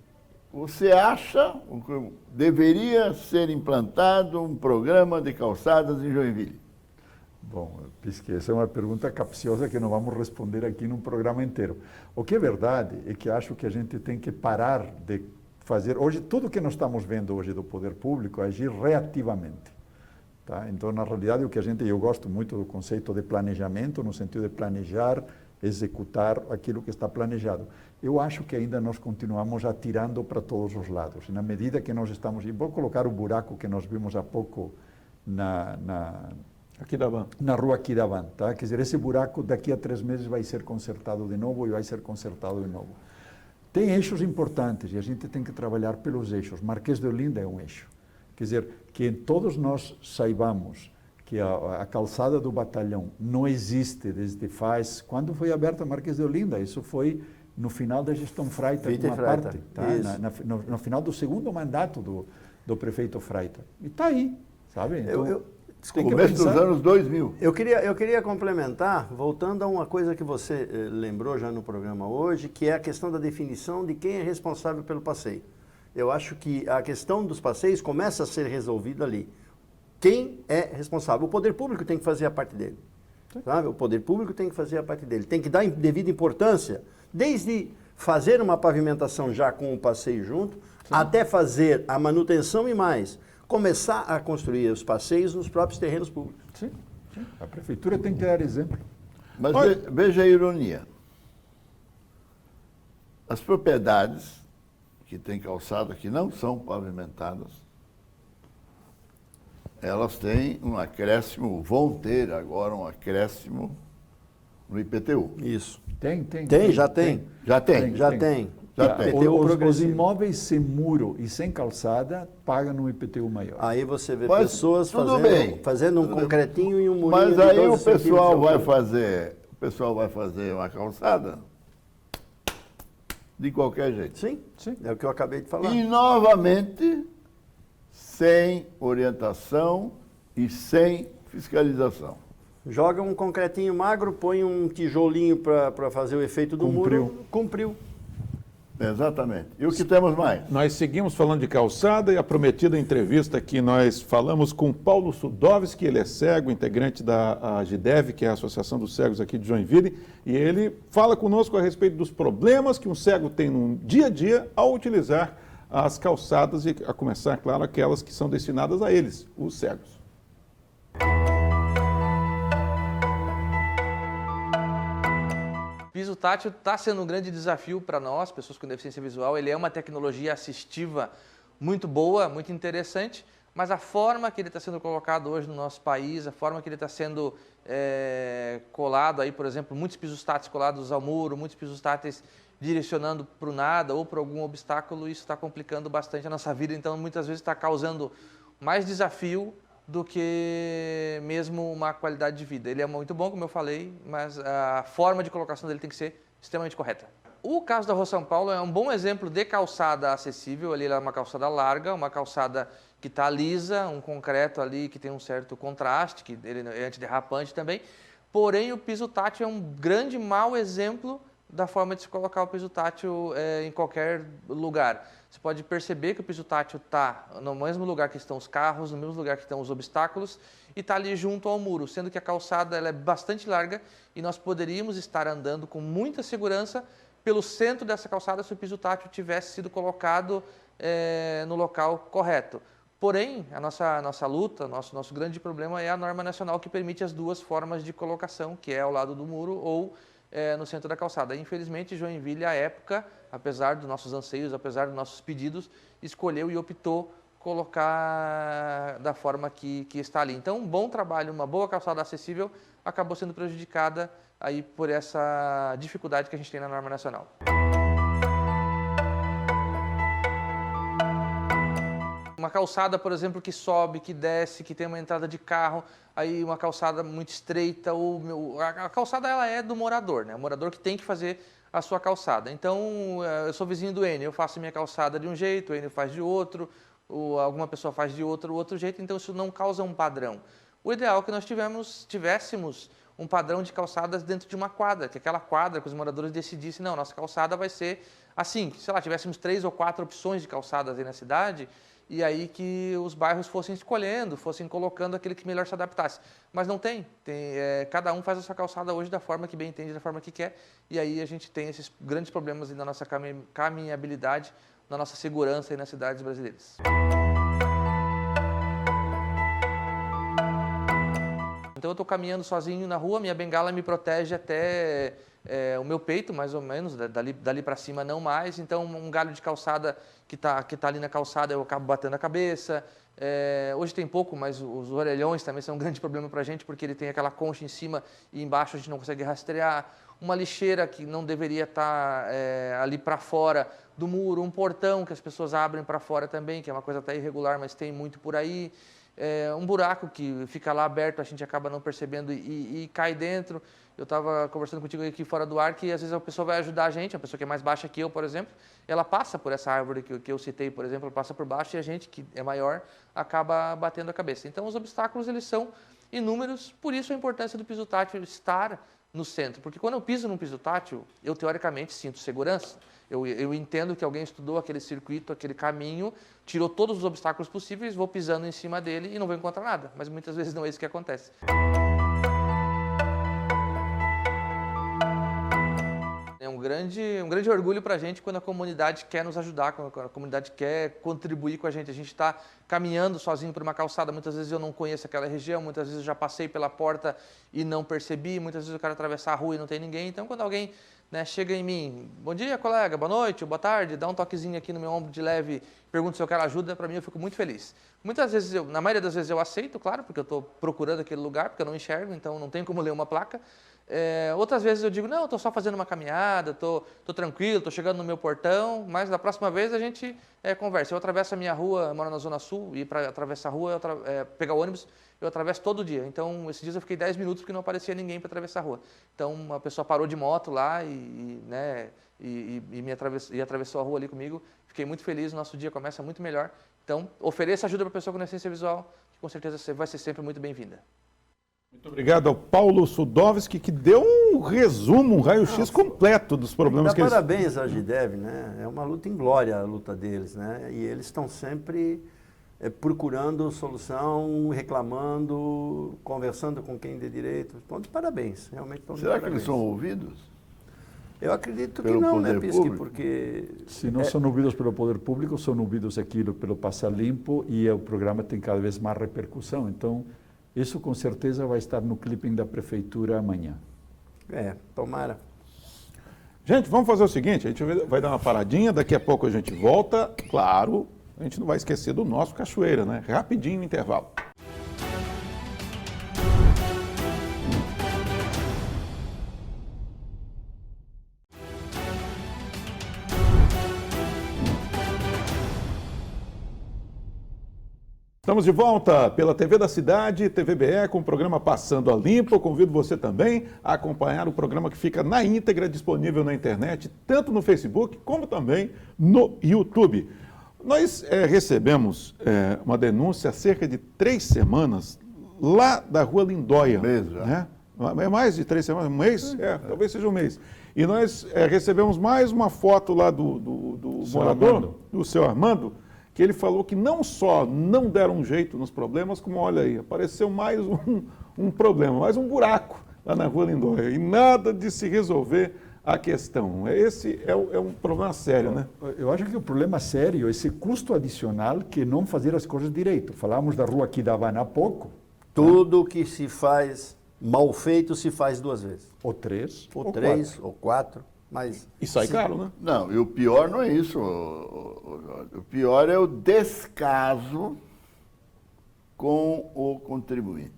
você acha que deveria ser implantado um programa de calçadas em Joinville? Bom, Pisque, essa é uma pergunta capciosa que não vamos responder aqui num programa inteiro. O que é verdade é que acho que a gente tem que parar de fazer... Hoje, tudo que nós estamos vendo hoje do poder público é agir reativamente. Tá? Então, na realidade, o que a gente... Eu gosto muito do conceito de planejamento, no sentido de planejar, executar aquilo que está planejado. Eu acho que ainda nós continuamos atirando para todos os lados. E na medida que nós estamos... E vou colocar o buraco que nós vimos há pouco Aqui da Van. na rua Aquidavã, tá? Quer dizer, esse buraco daqui a 3 meses vai ser consertado de novo e vai ser consertado de novo. Tem eixos importantes e a gente tem que trabalhar pelos eixos. Marquês de Olinda é um eixo. Quer dizer, que todos nós saibamos que a calçada do Batalhão não existe desde faz... Quando foi aberta a Marquês de Olinda? Isso foi no final da gestão Freita, uma parte, tá? No final do segundo mandato do prefeito Freita. E está aí, sabe? Então, tem que Começo dos pensar. anos 2000. Eu queria complementar, voltando a uma coisa que você lembrou já no programa hoje, que é a questão da definição de quem é responsável pelo passeio. Eu acho que a questão dos passeios começa a ser resolvida ali. Quem é responsável? O poder público tem que fazer a parte dele. Sabe? O poder público tem que fazer a parte dele. Tem que dar devida importância, desde fazer uma pavimentação já com o passeio junto, até fazer a manutenção e mais, começar a construir os passeios nos próprios terrenos públicos. Sim, sim. A prefeitura tem que dar exemplo. Mas veja a ironia. As propriedades que têm calçada que não são pavimentadas, elas têm um acréscimo, vão ter agora um acréscimo no IPTU. Isso. Tem. Já tem. Já tem. Já tem. Já tem. IPTU Os progressivo. imóveis sem muro e sem calçada pagam um IPTU maior. Aí você vê Mas pessoas tudo bem. fazendo um concretinho e um murinho. Mas de aí 12 o pessoal centímetros de vai altura. fazer uma calçada de qualquer jeito. Sim, Sim. é o que eu acabei de falar. E novamente sem orientação e sem fiscalização. Joga um concretinho magro, põe um tijolinho para fazer o efeito do muro. Cumpriu. Exatamente. E o que temos mais? Nós seguimos falando de calçada e a prometida entrevista que nós falamos com Paulo Sudovski, ele é cego, integrante da AGIDEV, que é a Associação dos Cegos aqui de Joinville, e ele fala conosco a respeito dos problemas que um cego tem no dia a dia ao utilizar as calçadas e a começar, claro, aquelas que são destinadas a eles, os cegos. Piso tátil está sendo um grande desafio para nós, pessoas com deficiência visual. Ele é uma tecnologia assistiva muito boa, muito interessante, mas a forma que ele está sendo colocado hoje no nosso país, a forma que ele está sendo colado aí, por exemplo, muitos pisos táteis colados ao muro, muitos pisos táteis direcionando para o nada ou para algum obstáculo, isso está complicando bastante a nossa vida, então muitas vezes está causando mais desafio do que mesmo uma qualidade de vida. Ele é muito bom, como eu falei, mas a forma de colocação dele tem que ser extremamente correta. O caso da Rua São Paulo é um bom exemplo de calçada acessível. Ali é uma calçada larga, uma calçada que está lisa, um concreto ali que tem um certo contraste, que ele é antiderrapante também. Porém, o piso tátil é um grande mau exemplo da forma de se colocar o piso tátil em qualquer lugar. Você pode perceber que o piso tátil está no mesmo lugar que estão os carros, no mesmo lugar que estão os obstáculos e está ali junto ao muro, sendo que a calçada ela é bastante larga e nós poderíamos estar andando com muita segurança pelo centro dessa calçada se o piso tátil tivesse sido colocado no local correto. Porém, a nossa luta, nosso grande problema é a norma nacional que permite as duas formas de colocação, que é ao lado do muro ou no centro da calçada. Infelizmente, Joinville, à época, apesar dos nossos anseios, apesar dos nossos pedidos, escolheu e optou colocar da forma que está ali. Então, um bom trabalho, uma boa calçada acessível, acabou sendo prejudicada aí por essa dificuldade que a gente tem na norma nacional. Uma calçada, por exemplo, que sobe, que desce, que tem uma entrada de carro, aí uma calçada muito estreita, a calçada ela é do morador, né? O morador que tem que fazer a sua calçada. Então, eu sou vizinho do Enio, eu faço minha calçada de um jeito, o Enio faz de outro, alguma pessoa faz de outro jeito, então isso não causa um padrão. O ideal é que nós tivéssemos um padrão de calçadas dentro de uma quadra, que aquela quadra que os moradores decidissem, não, nossa calçada vai ser assim, sei lá, tivéssemos 3 ou 4 opções de calçadas aí na cidade, e aí que os bairros fossem escolhendo, fossem colocando aquele que melhor se adaptasse. Mas não tem. Cada um faz a sua calçada hoje da forma que bem entende, da forma que quer, e aí a gente tem esses grandes problemas na nossa caminhabilidade, na nossa segurança aí nas cidades brasileiras. Então eu estou caminhando sozinho na rua, minha bengala me protege até o meu peito, mais ou menos, dali para cima não mais. Então, um galho de calçada que tá ali na calçada, eu acabo batendo a cabeça. Hoje tem pouco, mas os orelhões também são um grande problema para a gente, porque ele tem aquela concha em cima e embaixo a gente não consegue rastrear. Uma lixeira que não deveria estar ali para fora do muro, um portão que as pessoas abrem para fora também, que é uma coisa até irregular, mas tem muito por aí. Um buraco que fica lá aberto, a gente acaba não percebendo e cai dentro. Eu estava conversando contigo aqui fora do ar que às vezes a pessoa vai ajudar a gente, a pessoa que é mais baixa que eu, por exemplo, ela passa por essa árvore que eu citei, por exemplo, ela passa por baixo e a gente, que é maior, acaba batendo a cabeça. Então, os obstáculos, eles são inúmeros, por isso a importância do piso tátil estar no centro, porque quando eu piso num piso tátil, eu teoricamente sinto segurança. Eu entendo que alguém estudou aquele circuito, aquele caminho, tirou todos os obstáculos possíveis, vou pisando em cima dele e não vou encontrar nada. Mas muitas vezes não é isso que acontece. É um grande orgulho para a gente quando a comunidade quer nos ajudar, quando a comunidade quer contribuir com a gente. A gente está caminhando sozinho por uma calçada, muitas vezes eu não conheço aquela região, muitas vezes eu já passei pela porta e não percebi, muitas vezes eu quero atravessar a rua e não tem ninguém. Então, quando alguém chega em mim, bom dia, colega, boa noite, boa tarde, dá um toquezinho aqui no meu ombro de leve, pergunta se eu quero ajuda, para mim eu fico muito feliz. Muitas vezes, na maioria das vezes eu aceito, claro, porque eu estou procurando aquele lugar, porque eu não enxergo, então não tem como ler uma placa. Outras vezes eu digo, não, estou só fazendo uma caminhada, estou tranquilo, estou chegando no meu portão, mas da próxima vez a gente conversa. Eu atravesso a minha rua, eu moro na Zona Sul, e para atravessar a rua, pegar o ônibus, eu atravesso todo dia. Então, esses dias eu fiquei 10 minutos porque não aparecia ninguém para atravessar a rua. Então, uma pessoa parou de moto lá e atravessou a rua ali comigo. Fiquei muito feliz, o nosso dia começa muito melhor. Então, ofereça ajuda para a pessoa com deficiência visual, que com certeza você vai ser sempre muito bem-vinda. Muito obrigado ao Paulo Sudovski, que deu um resumo, um raio-x completo dos problemas que eles... Parabéns à Agidev, né? É uma luta inglória a luta deles, né? E eles estão sempre procurando solução, reclamando, conversando com quem dê direito. Estão de parabéns, realmente estão de Será parabéns. que eles são ouvidos? Eu acredito que Pelo não, né, poder Pisque? público? Porque... Se não são ouvidos pelo poder público, são ouvidos aqui pelo Passa Limpo e o programa tem cada vez mais repercussão. Então, isso com certeza vai estar no clipping da prefeitura amanhã. Tomara. Gente, vamos fazer o seguinte, a gente vai dar uma paradinha, daqui a pouco a gente volta, claro, a gente não vai esquecer do nosso Cachoeira, né? Rapidinho no intervalo. Estamos de volta pela TV da Cidade, TVBE, com o programa Passando a Limpo. Eu convido você também a acompanhar o programa que fica na íntegra, disponível na internet, tanto no Facebook como também no YouTube. Nós recebemos uma denúncia há cerca de 3 semanas lá da Rua Lindóia. Né? É mais de 3 semanas, um mês? Talvez seja um mês. E nós recebemos mais uma foto lá do morador, do seu Armando, que ele falou que não só não deram um jeito nos problemas, como, olha aí, apareceu mais um problema, mais um buraco lá na Rua Lindóia, e nada de se resolver a questão. Esse é um problema sério, né? Eu acho que o problema sério é esse custo adicional que não fazer as coisas direito. Falamos da rua aqui da Havana há pouco. Tudo que se faz mal feito se faz 2 vezes. Ou 3. Ou 3, ou 4. Mas e sai caro, né? Não, e o pior não é isso. O pior é o descaso com o contribuinte.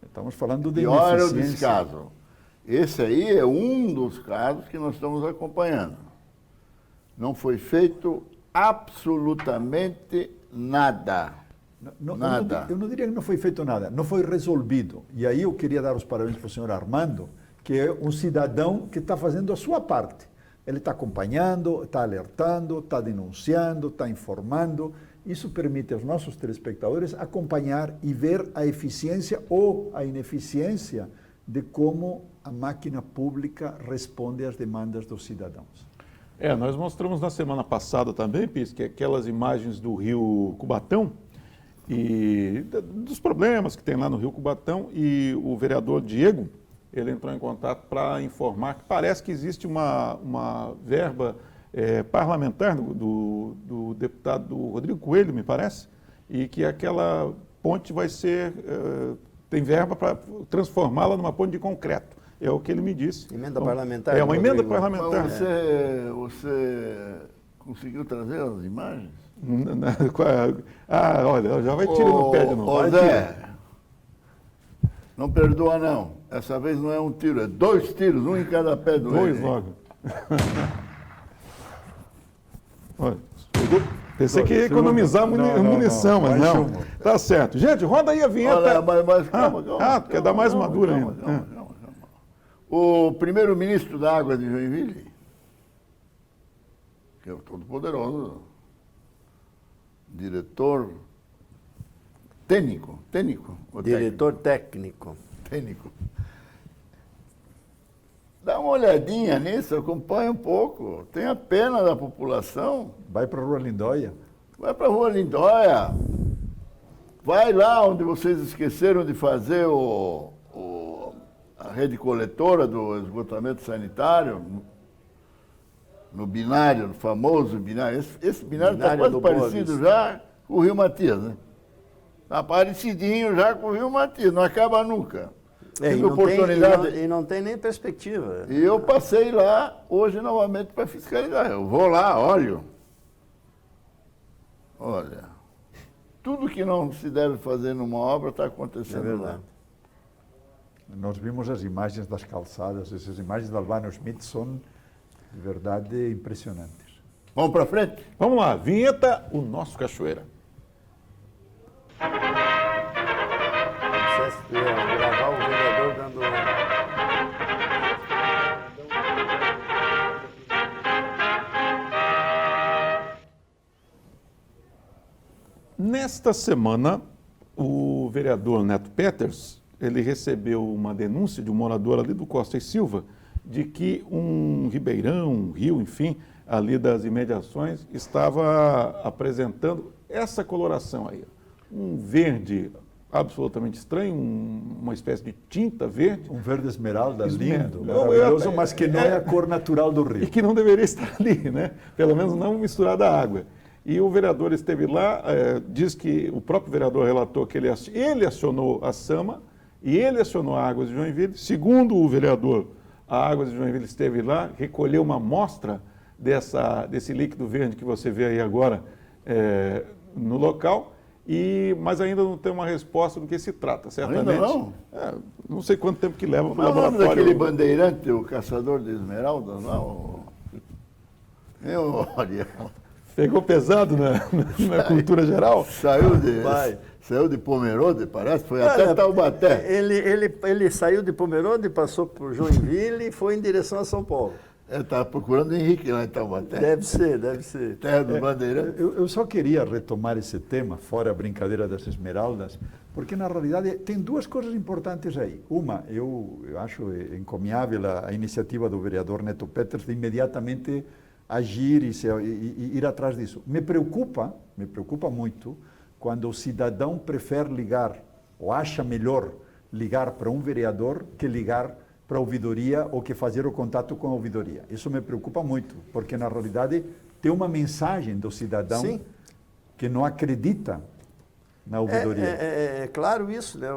Estamos falando O de pior é o ineficiência. descaso. Esse aí é um dos casos que nós estamos acompanhando. Não foi feito absolutamente nada. Nada. Eu não diria que não foi feito nada, não foi resolvido. E aí eu queria dar os parabéns para o senhor Armando, que é um cidadão que está fazendo a sua parte. Ele está acompanhando, está alertando, está denunciando, está informando. Isso permite aos nossos telespectadores acompanhar e ver a eficiência ou a ineficiência de como a máquina pública responde às demandas dos cidadãos. Nós mostramos na semana passada também, Pis, que aquelas imagens do rio Cubatão e dos problemas que tem lá no rio Cubatão, e o vereador Diego, ele entrou em contato para informar que parece que existe uma verba parlamentar do deputado Rodrigo Coelho, me parece, e que aquela ponte vai ser, tem verba para transformá-la numa ponte de concreto. É o que ele me disse. Emenda Então, parlamentar. É uma emenda Rodrigo. parlamentar. Mas você conseguiu trazer as imagens? Olha, já vai tirando o pé de novo. Ô Vai Zé, tirando. não perdoa não. Essa vez não é um tiro, é 2 tiros, um em cada pé do Dois rei. logo. Olha, pensei que ia Dois. economizar Não, munição, mas mais não. uma. Tá certo. Gente, roda aí a vinheta. Olha, mas calma, calma. quer dar mais madura calma, ainda. calma. O primeiro-ministro da Água de Joinville, que é o todo-poderoso, diretor técnico, ou Diretor técnico. técnico. Dá uma olhadinha nisso, acompanha um pouco, tenha pena da população. Vai para a Rua Lindóia. Vai para a Rua Lindóia, vai lá onde vocês esqueceram de fazer a rede coletora do esgotamento sanitário, no binário, no famoso binário. Esse binário está Binário quase do parecido Boves. já com o Rio Matias, né? Está parecidinho já com o Rio Matias, não acaba nunca. É, Tive oportunidade. e não tem nem perspectiva. E eu passei lá hoje novamente para fiscalizar. Eu vou lá, olho. Olha, tudo que não se deve fazer numa obra está É acontecendo lá. verdade. Nós vimos as imagens das calçadas, essas imagens da Albano Schmidt são de verdade impressionantes. Vamos para frente? Vamos lá, vinheta, o nosso Cachoeira. Não sei se ia gravar o vereador dando. Nesta semana, o vereador Neto Peters, ele recebeu uma denúncia de um morador ali do Costa e Silva, de que um ribeirão, um rio, enfim, ali das imediações, estava apresentando essa coloração aí. Um verde absolutamente estranho, uma espécie de tinta verde. Um verde esmeralda Esmeralda. lindo, Não, maravilhoso, mas que não é a cor natural do E rio. que não deveria estar ali, né? Pelo menos não misturada à água. E o vereador esteve lá, diz que o próprio vereador relatou que ele acionou a SAMA e ele acionou a Águas de Joinville. Segundo o vereador, a Águas de Joinville esteve lá, recolheu uma amostra desse líquido verde que você vê aí agora no local, mas ainda não tem uma resposta do que se trata, certamente. Ainda não? Não sei quanto tempo que leva Como para é o o nome laboratório. daquele bandeirante, o caçador de esmeraldas lá? Olha, Pegou pesado na cultura geral? saiu de Pomerode, parece, foi até Taubaté. Ele saiu de Pomerode, passou por Joinville e foi em direção a São Paulo. Ele estava procurando Henrique lá em Taubaté. Deve ser. Terra do bandeirante. Eu só queria retomar esse tema, fora a brincadeira das esmeraldas, porque na realidade tem duas coisas importantes aí. Uma, eu acho encomiável a iniciativa do vereador Neto Peters de imediatamente agir e ir atrás disso. Me preocupa muito quando o cidadão prefere ligar, ou acha melhor ligar para um vereador que ligar para a ouvidoria ou que fazer o contato com a ouvidoria. Isso me preocupa muito, porque na realidade tem uma mensagem do cidadão Sim. que não acredita na ouvidoria. É claro isso, né?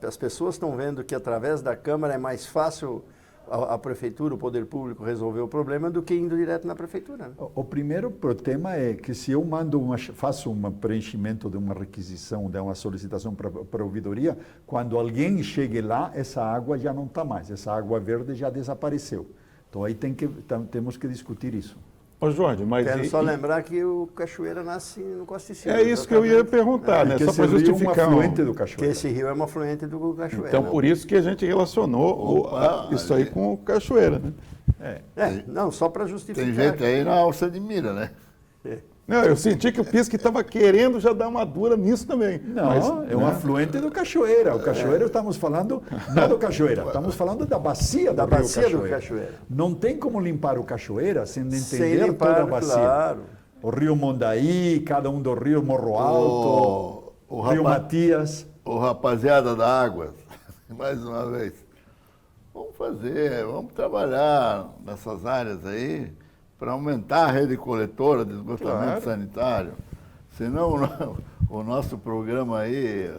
As pessoas estão vendo que através da Câmara é mais fácil a prefeitura, o poder público resolver o problema do que indo direto na prefeitura. Né? O primeiro tema é que se eu faço um preenchimento de uma requisição, de uma solicitação para a ouvidoria, quando alguém chegue lá, essa água já não está mais, essa água verde já desapareceu. Então aí temos que discutir isso. Ô Jorge, mas... Quero só lembrar que o Cachoeira nasce no Costa e Silva. É isso que eu ia perguntar, né? Porque Só para esse rio é um justificar. afluente do Que Cachoeira. esse rio é uma afluente do Cachoeira. Então, né? por isso que a gente relacionou isso aí com o Cachoeira, né? Não, só para justificar. Tem gente aí na alça de mira, né? Não, eu senti que o Pisque estava querendo já dar uma dura nisso também. Não, mas, é um afluente do Cachoeira. O Cachoeira estamos falando, não do Cachoeira, estamos falando da bacia do rio Cachoeira. Não tem como limpar o Cachoeira sem entender Sem limpar, toda a bacia. claro. O rio Mondaí, cada um dos rios, Morro Alto, o Rio rapaz- Matias. Ô rapaziada da Águas, mais uma vez, vamos trabalhar nessas áreas aí para aumentar a rede coletora de esgotamento sanitário. Senão o nosso programa aí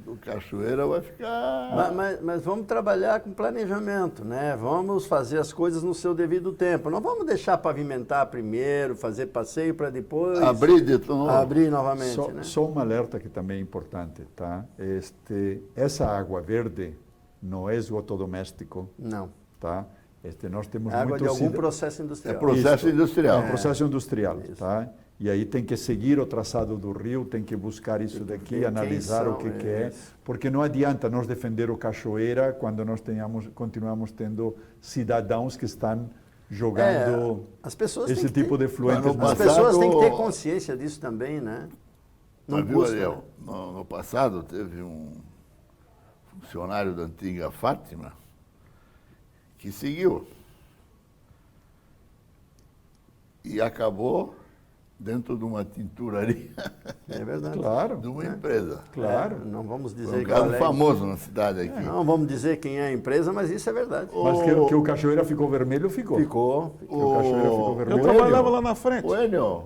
do Cachoeira vai ficar... Mas vamos trabalhar com planejamento, né? Vamos fazer as coisas no seu devido tempo. Não vamos deixar pavimentar primeiro, fazer passeio para depois... Abrir de novo. Abrir novamente, Só, né? só um alerta que também é importante, tá? Essa água verde não é esgoto doméstico, Não. tá? Nós temos Água de muitos algum processo É industrial. processo industrial. É um processo industrial, Isso. tá? E aí tem que seguir o traçado do rio, tem que buscar isso daqui, Quem analisar o são, que é, isso. porque não adianta nós defender o Cachoeira quando nós continuamos tendo cidadãos que estão jogando as pessoas esse têm que tipo ter- de fluentes. Mas no As nas passado- pessoas têm que ter consciência disso também, né? Não Mas viu, custa, Ariel, né? no passado teve um funcionário da antiga Fátima que seguiu e acabou dentro de uma tinturaria É verdade. Claro, de uma empresa. claro. Não vamos Foi dizer um caso qual é. famoso na cidade aqui. Não vamos dizer quem é a empresa, mas isso é verdade. Mas que o Cachoeira ficou vermelho, ficou. Ficou. Que o Cachoeira ficou vermelho. Eu trabalhava lá na frente. O Enio,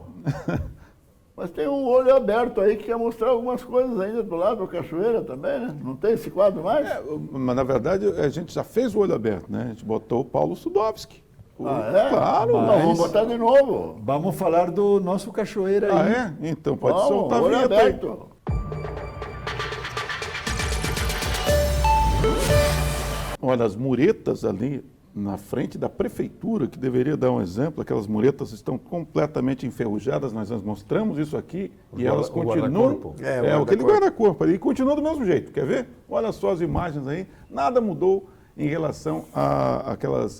mas tem um olho aberto aí que quer mostrar algumas coisas ainda do lado da Cachoeira também, né? Não tem esse quadro mais? Mas, na verdade, a gente já fez o olho aberto, né? A gente botou o Paulo Sudowski. Ah, é? Claro. Não, mas- vamos botar de novo. Vamos falar do nosso Cachoeira Ah, aí. é? Então pode Vamos, soltar a olho vinheta aí. aberto. Olha, as muretas ali na frente da prefeitura, que deveria dar um exemplo, aquelas muretas estão completamente enferrujadas, nós mostramos isso aqui e elas o continuam. guarda-corpo. Aquele guarda-corpo ali continua do mesmo jeito, quer ver? Olha só as imagens aí, nada mudou em relação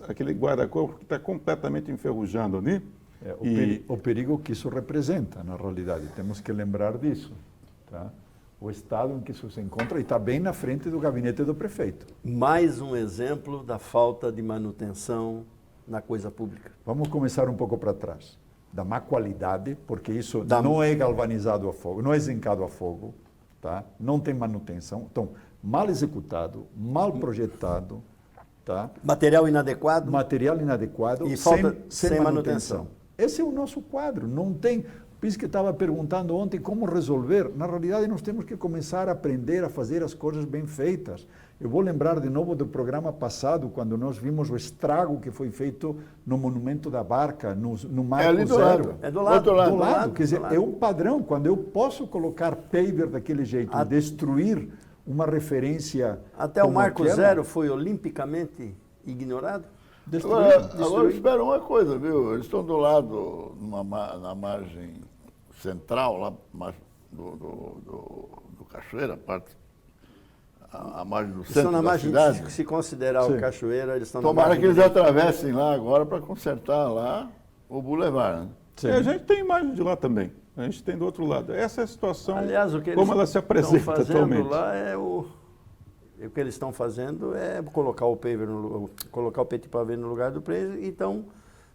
àquele guarda-corpo que está completamente enferrujado ali. O perigo que isso representa, na realidade. Temos que lembrar disso. Tá? O estado em que isso se encontra e está bem na frente do gabinete do prefeito. Mais um exemplo da falta de manutenção na coisa pública. Vamos começar um pouco para trás. Da má qualidade, porque isso Da- não é galvanizado a fogo, não é zincado a fogo, tá? Não tem manutenção. Então, mal executado, mal projetado, tá? Material inadequado. Material inadequado E sem, falta- sem sem manutenção. manutenção. Esse é o nosso quadro. Não tem. Por isso que eu estava perguntando ontem como resolver. Na realidade, nós temos que começar a aprender a fazer as coisas bem feitas. Eu vou lembrar de novo do programa passado, quando nós vimos o estrago que foi feito no Monumento da Barca, no Marco ali do Zero. lado. É do lado. Outro lado. Do lado, quer dizer, do lado. é um padrão. Quando eu posso colocar paver daquele jeito e destruir uma referência. Até o como Marco aquela, Zero foi olimpicamente ignorado. destruir. Agora espera uma coisa, viu? Eles estão do lado, na margem central, lá do Cachoeira, a margem do centro Estão na da margem, cidade. se considerar Sim. o Cachoeira, eles estão na Tomara margem que eles direita. atravessem lá agora para consertar lá o Boulevard, né? Sim. A gente tem imagem de lá também. A gente tem do outro lado. Essa é a situação, Aliás, o que eles como ela se estão apresenta fazendo atualmente. lá é o que eles estão fazendo é colocar o paver colocar o petit pavé no lugar do paver e estão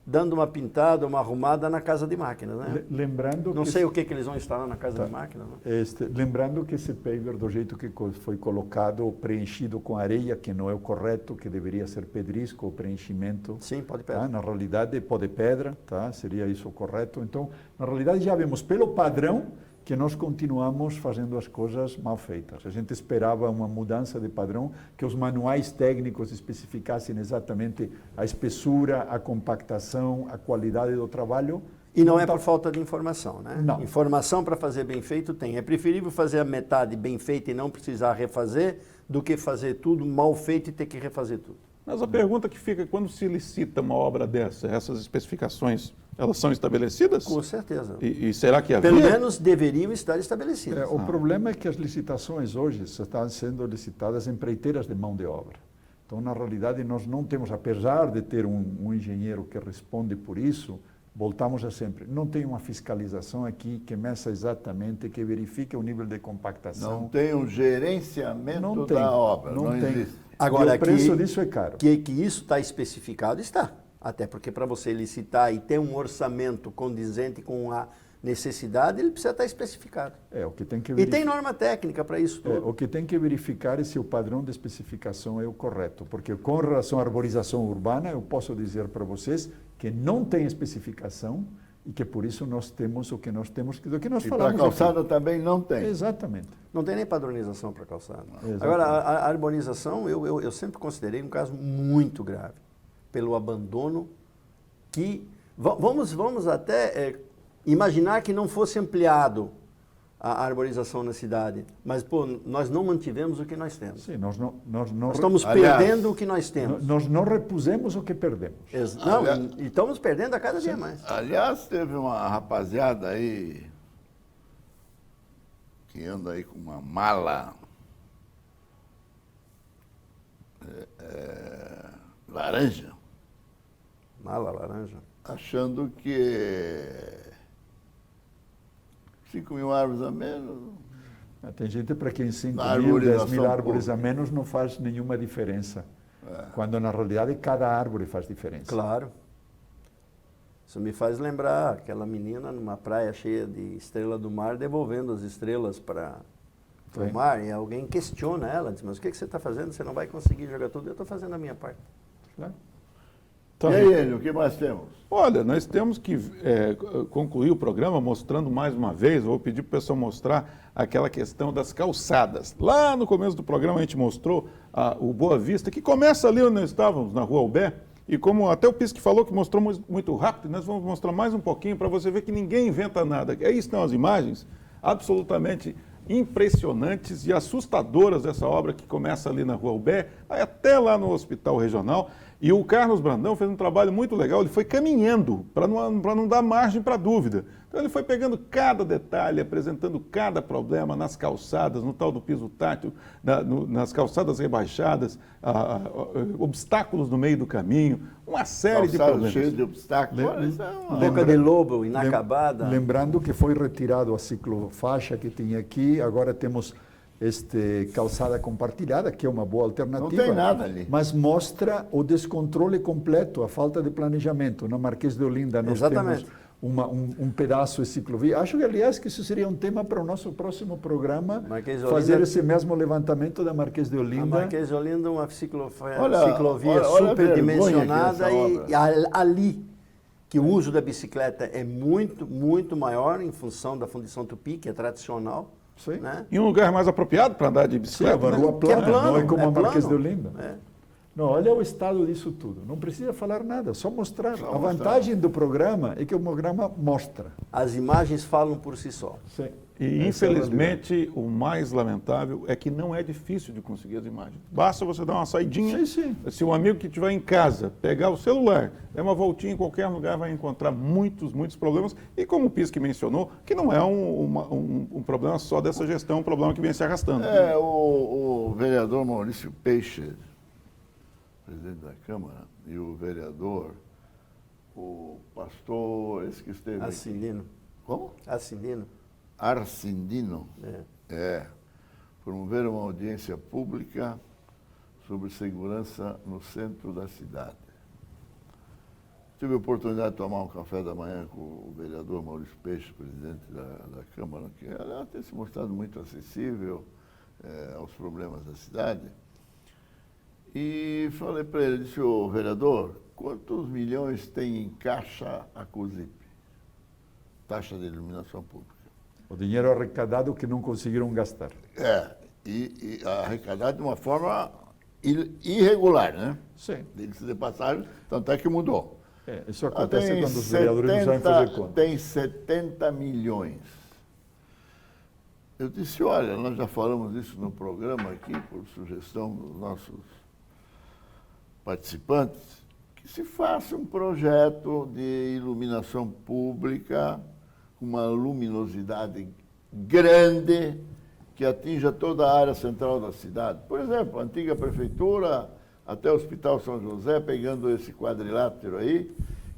dando uma pintada, uma arrumada na casa de máquinas, né? Lembrando Não que sei o que eles vão instalar na casa de máquinas. Né? Lembrando que esse paver, do jeito que foi colocado, preenchido com areia, que não é o correto, que deveria ser pedrisco, o preenchimento. Sim, pode Tá? pegar. Na realidade, pó de pedra, tá? Seria isso o correto. Então, na realidade, já vemos pelo padrão que nós continuamos fazendo as coisas mal feitas. A gente esperava uma mudança de padrão, que os manuais técnicos especificassem exatamente a espessura, a compactação, a qualidade do trabalho. E não é tá- por falta de informação, né? Não. Informação para fazer bem feito tem. É preferível fazer a metade bem feita e não precisar refazer do que fazer tudo mal feito e ter que refazer tudo. Mas a pergunta que fica, quando se licita uma obra dessa, essas especificações, elas são estabelecidas? Com certeza. E será que havia? Pelo menos deveriam estar estabelecidas. O problema é que as licitações hoje estão sendo licitadas empreiteiras de mão de obra. Então, na realidade, nós não temos, apesar de ter um engenheiro que responde por isso, voltamos a sempre, não tem uma fiscalização aqui que meça exatamente, que verifique o nível de compactação. Não tem um gerenciamento Não tem, da obra, não não tem. existe. Agora, E o preço que- disso é caro. Que isso está especificado, está. Até porque para você licitar e ter um orçamento condizente com a necessidade, ele precisa estar especificado. É, o que tem que E tem verificar. norma técnica para isso tudo. O que tem que verificar é se o padrão de especificação é o correto, porque com relação à arborização urbana, eu posso dizer para vocês que não tem especificação e que por isso nós temos o que nós temos, do que nós E para falamos a calçada aqui. também não tem. Exatamente. Não tem nem padronização para calçada. Exatamente. Agora, a arborização eu sempre considerei um caso muito grave, pelo abandono que... Vamos até imaginar que não fosse ampliado a arborização na cidade, mas, pô, nós não mantivemos o que nós temos. Sim, nós Nós não estamos aliás, perdendo o que nós temos. nós não repusemos o que perdemos. Não, aliás- e estamos perdendo a cada dia mais. Aliás, teve uma rapaziada aí que anda aí com uma mala laranja, Mala laranja. achando que 5 mil árvores a menos. Tem gente para quem 5 Na mil, 10 mil arborização árvores a pública. menos não faz nenhuma diferença. Quando na realidade cada árvore faz diferença. Claro. Isso me faz lembrar aquela menina numa praia cheia de estrela do mar, devolvendo as estrelas para o Sim. mar, e alguém questiona ela, diz, mas o que você está fazendo? Você não vai conseguir jogar tudo. Eu estou fazendo a minha parte. Claro. E aí, Enio, o que mais temos? Olha, nós temos que concluir o programa mostrando mais uma vez, vou pedir para o pessoal mostrar aquela questão das calçadas. Lá no começo do programa a gente mostrou o Boa Vista, que começa ali onde nós estávamos, na Rua Albé, e como até o Pisque falou que mostrou muito rápido, nós vamos mostrar mais um pouquinho para você ver que ninguém inventa nada. Aí estão as imagens absolutamente impressionantes e assustadoras dessa obra que começa ali na Rua Albé, até lá no Hospital Regional. E o Carlos Brandão fez um trabalho muito legal, ele foi caminhando para não dar margem para dúvida. Então ele foi pegando cada detalhe, apresentando cada problema nas calçadas, no tal do piso tátil, nas calçadas rebaixadas, obstáculos no meio do caminho, uma série de Calçado problemas. cheio de obstáculos. Olha, isso é uma- Boca de lobo, inacabada. Lembrando que foi retirado a ciclofaixa que tinha aqui, agora temos calçada compartilhada, que é uma boa alternativa. Não tem nada ali. Mas mostra o descontrole completo, a falta de planejamento. Na Marquês de Olinda nós Exatamente. temos um pedaço de ciclovia. Acho que, aliás, que isso seria um tema para o nosso próximo programa, Marquês de fazer Olinda- esse mesmo levantamento da Marquês de A Olinda. Marquês de Olinda, uma ciclovia Olha a superdimensionada vergonha que é essa e ali que o uso da bicicleta é muito, muito maior em função da Fundição Tupi, que é tradicional. Sim. Né? E um lugar mais apropriado para andar de Sim, é bicicleta. uma né? rua Que é plana, plano, não é como é a Marquês de plano. Olinda. É. Não, olha o estado disso tudo. Não precisa falar nada, só mostrar. Só a mostrar. vantagem do programa é que o programa mostra. As imagens falam por si só. Sim. E, Essa é a infelizmente, o mais lamentável é que não é difícil de conseguir as imagens. Basta você dar uma saidinha. Sim, sim. Se um amigo que estiver em casa pegar o celular, der uma voltinha em qualquer lugar, vai encontrar muitos problemas. E como o Pisque mencionou, que não é um problema só dessa gestão, um problema que vem se arrastando. O vereador Maurício Peixe, presidente da Câmara, e o vereador, o pastor, esse que esteve aqui. Ascendino. Como? Ascendino. Arcindino. É. Promover uma audiência pública sobre segurança no centro da cidade. Tive a oportunidade de tomar um café da manhã com o vereador Maurício Peixe, presidente da Câmara, que aliás, tem se mostrado muito acessível aos problemas da cidade. E falei para ele, disse, ô vereador, quantos milhões tem em caixa a COSIP? Taxa de iluminação pública. O dinheiro arrecadado que não conseguiram gastar. E arrecadado de uma forma irregular, né? Sim. Diga-se de passagem, tanto é que mudou. Isso acontece quando os vereadores não sabem fazer conta. Tem 70 milhões. Eu disse, olha, nós já falamos isso no programa aqui, por sugestão dos nossos participantes, que se faça um projeto de iluminação pública com uma luminosidade grande que atinja toda a área central da cidade. Por exemplo, a antiga prefeitura até o Hospital São José, pegando esse quadrilátero aí,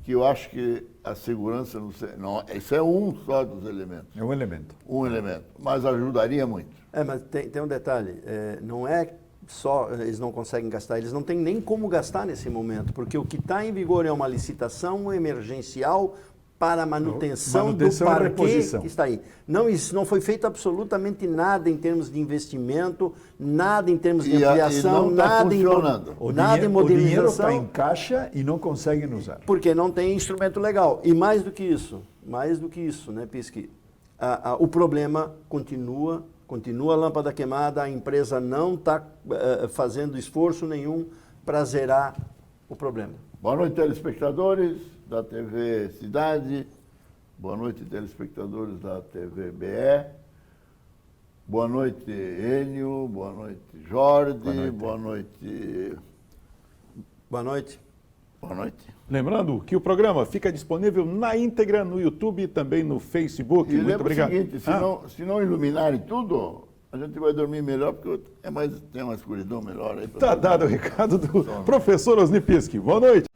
que eu acho que a segurança não, isso é um só dos elementos. É um elemento. Um elemento, mas ajudaria muito. Mas tem um detalhe, não é só eles não conseguem gastar, eles não têm nem como gastar nesse momento, porque o que está em vigor é uma licitação emergencial para a manutenção do e parque reposição. que está aí. Não, isso não foi feito absolutamente nada em termos de investimento, nada em termos de ampliação, e não tá nada funcionando. nada em O dinheiro está modernização. em caixa e não conseguem usar. Porque não tem instrumento legal. E mais do que isso, mais do que isso, né, Pisque? O problema continua a lâmpada queimada, a empresa não está fazendo esforço nenhum para zerar o problema. Boa noite, telespectadores da TV Cidade. Boa noite, telespectadores da TV BE. Boa noite, Enio. Boa noite, Jorge. Boa noite. Boa noite. Boa noite. Lembrando que o programa fica disponível na íntegra no YouTube e também no Facebook. E Muito lembra obrigado. o seguinte, se não iluminarem tudo, a gente vai dormir melhor, porque tem uma escuridão melhor aí. Tá dado o recado do professor Osni Pischi. Boa noite.